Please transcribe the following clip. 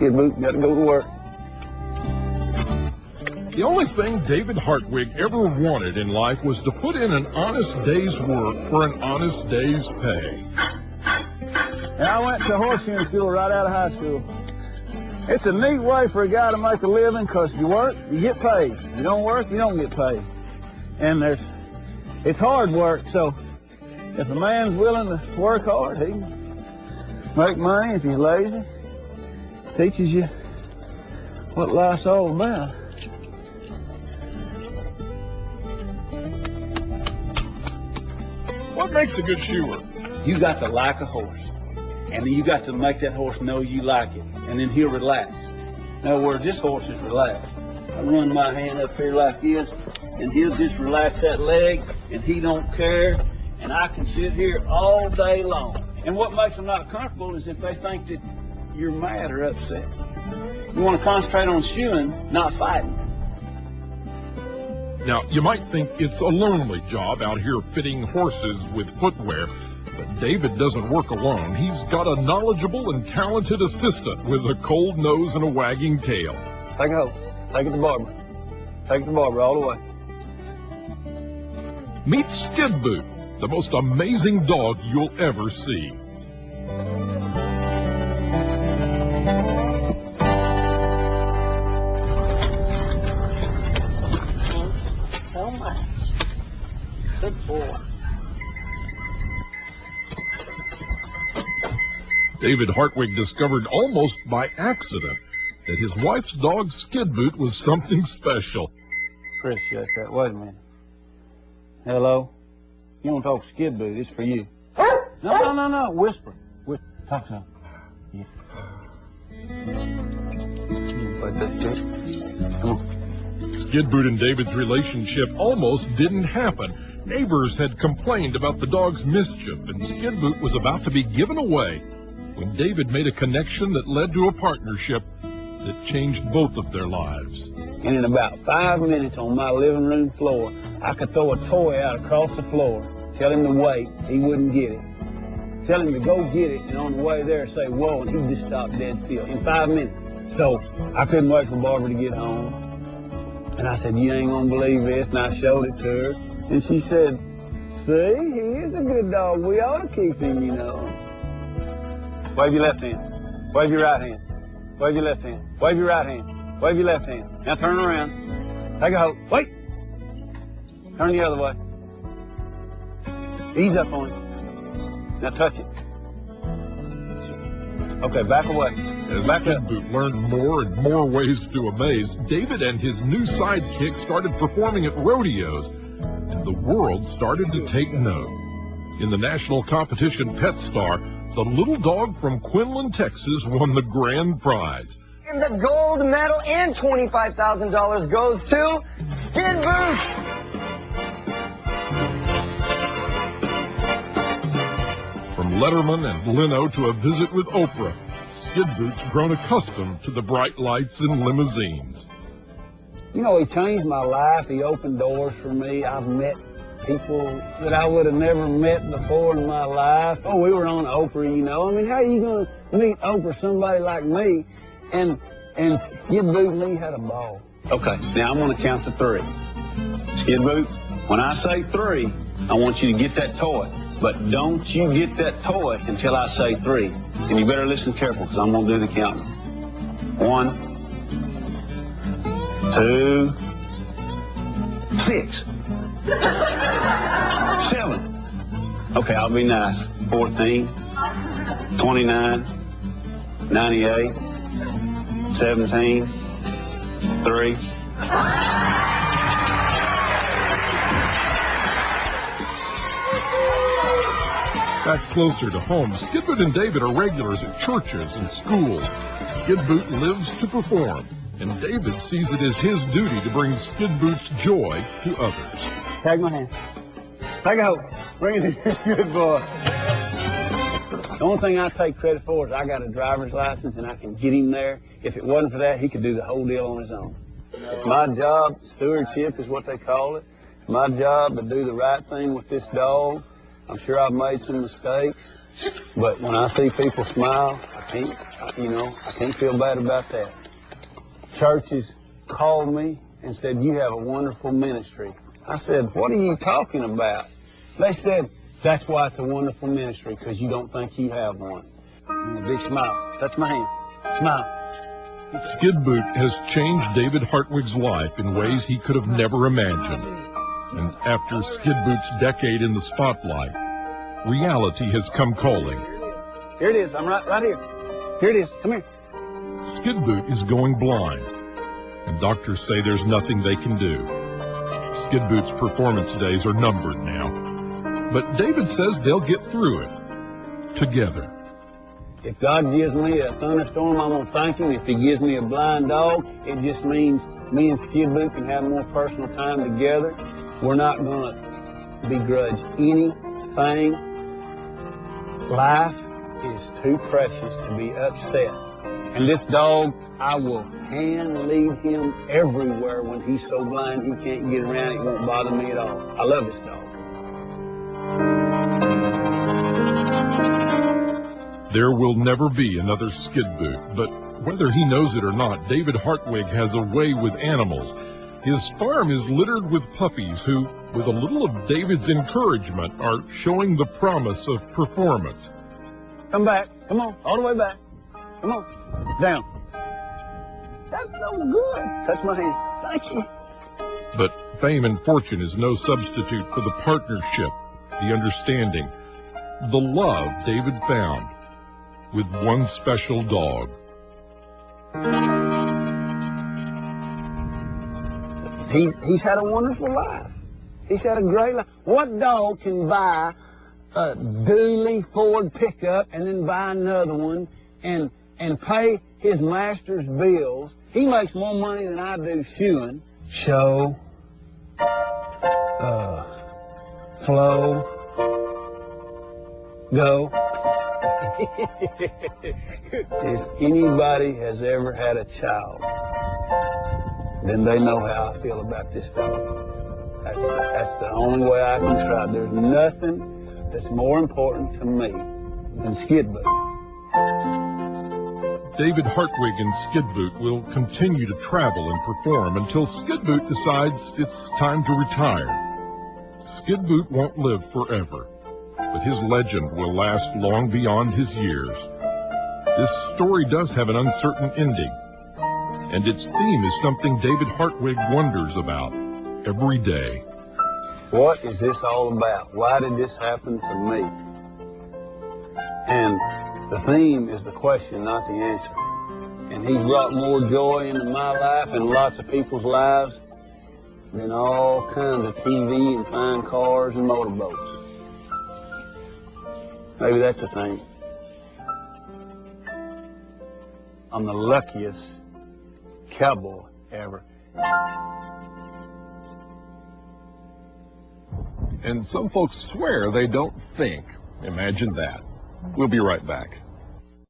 Skidboot, got to go to work. The only thing David Hartwig ever wanted in life was to put in an honest day's work for an honest day's pay. And I went to horseshoeing school right out of high school. It's a neat way for a guy to make a living, because you work, you get paid. You don't work, you don't get paid. And it's hard work, so if a man's willing to work hard, he can make money. If he's lazy, teaches you what life's all about. What makes a good shoer? You got to like a horse, and then you got to make that horse know you like it, and then he'll relax. In other words, this horse is relaxed. I run my hand up here like this, and he'll just relax that leg, and he don't care, and I can sit here all day long. And what makes them not comfortable is if they think that you're mad or upset. You want to concentrate on shoeing, not fighting. Now, you might think it's a lonely job out here fitting horses with footwear, but David doesn't work alone. He's got a knowledgeable and talented assistant with a cold nose and a wagging tail. Take it home. Take it to Barbara. Take it to Barbara all the way. Meet Skidboot, the most amazing dog you'll ever see. So much. Good boy. David Hartwig discovered almost by accident that his wife's dog Skidboot was something special. Appreciate that. Wait a minute. Hello? You want to talk to Skidboot? It's for you. No. Whisper. Talk to him. Yeah. Like this, kid. Come on. Skidboot and David's relationship almost didn't happen. Neighbors had complained about the dog's mischief, and Skidboot was about to be given away when David made a connection that led to a partnership that changed both of their lives. And in about 5 minutes on my living room floor, I could throw a toy out across the floor, tell him to wait, he wouldn't get it. Tell him to go get it, and on the way there say, whoa, and he'd just stop dead still in 5 minutes. So I couldn't wait for Barbara to get home. And I said, you ain't gonna believe this, and I showed it to her. And she said, see, he is a good dog. We ought to keep him, you know. Wave your left hand. Wave your right hand. Wave your left hand. Wave your right hand. Wave your left hand. Now turn around. Take a hold. Wait. Turn the other way. Ease up on it. Now touch it. Okay, back away. As Skidboot learned more and more ways to amaze, David and his new sidekick started performing at rodeos, and the world started to take note. In the national competition Pet Star, the little dog from Quinlan, Texas won the grand prize. And the gold medal and $25,000 goes to Skidboot. From Letterman and Leno to a visit with Oprah, Skidboot's grown accustomed to the bright lights and limousines. You know, he changed my life. He opened doors for me. I've met people that I would have never met before in my life. Oh, we were on Oprah, you know. I mean, how are you going to meet Oprah, somebody like me? And Skidboot and me had a ball. Okay, now I'm going to count to 3. Skidboot, when I say 3, I want you to get that toy. But don't you get that toy until I say 3. And you better listen careful, because I'm going to do the counting. 1, 2, 6. 7. Okay, I'll be nice. 14, 29, 98, 17, 3. Back closer to home, Skidboot and David are regulars at churches and schools. Skidboot lives to perform, and David sees it as his duty to bring Skidboot's joy to others. Tag my hand. Take a hold. Bring it in. Good boy. The only thing I take credit for is I got a driver's license and I can get him there. If it wasn't for that, he could do the whole deal on his own. It's my job. Stewardship is what they call it. It's my job to do the right thing with this dog. I'm sure I've made some mistakes, but when I see people smile, I can't feel bad about that. Churches called me and said, you have a wonderful ministry. I said, what are you talking about? They said, that's why it's a wonderful ministry, because you don't think you have one. Big smile. Touch my hand. Smile. Skidboot has changed David Hartwig's life in ways he could have never imagined. And after Skidboot's decade in the spotlight, reality has come calling. Here it is. I'm right here. Here it is. Come here. Skidboot is going blind, and doctors say there's nothing they can do. Skidboot's performance days are numbered now, but David says they'll get through it together. If God gives me a thunderstorm, I'm going to thank Him. If He gives me a blind dog, it just means me and Skidboot can have more personal time together. We're not going to begrudge anything. Life is too precious to be upset. And this dog, I will hand lead him everywhere when he's so blind he can't get around. It won't bother me at all. I love this dog. There will never be another Skidboot, but whether he knows it or not, David Hartwig has a way with animals. His farm is littered with puppies who, with a little of David's encouragement, are showing the promise of performance. Come back. Come on. All the way back. Come on. Down. That's so good. Touch my hand. Thank you. But fame and fortune is no substitute for the partnership, the understanding, the love David found with one special dog. He's had a wonderful life. He's had a great life. What dog can buy a dually Ford pickup and then buy another one and pay his master's bills? He makes more money than I do shoeing. Show, flow, go. If anybody has ever had a child, then they know how I feel about this dog. That's the only way I can describe it. There's nothing that's more important to me than Skidboot. David Hartwig and Skidboot will continue to travel and perform until Skidboot decides it's time to retire. Skidboot won't live forever, but his legend will last long beyond his years. This story does have an uncertain ending, and its theme is something David Hartwig wonders about every day. What is this all about? Why did this happen to me? And the theme is the question, not the answer. And he's brought more joy into my life and lots of people's lives than all kinds of TV and fine cars and motorboats. Maybe that's the thing. I'm the luckiest cowboy ever. And some folks swear they don't think. Imagine that. We'll be right back.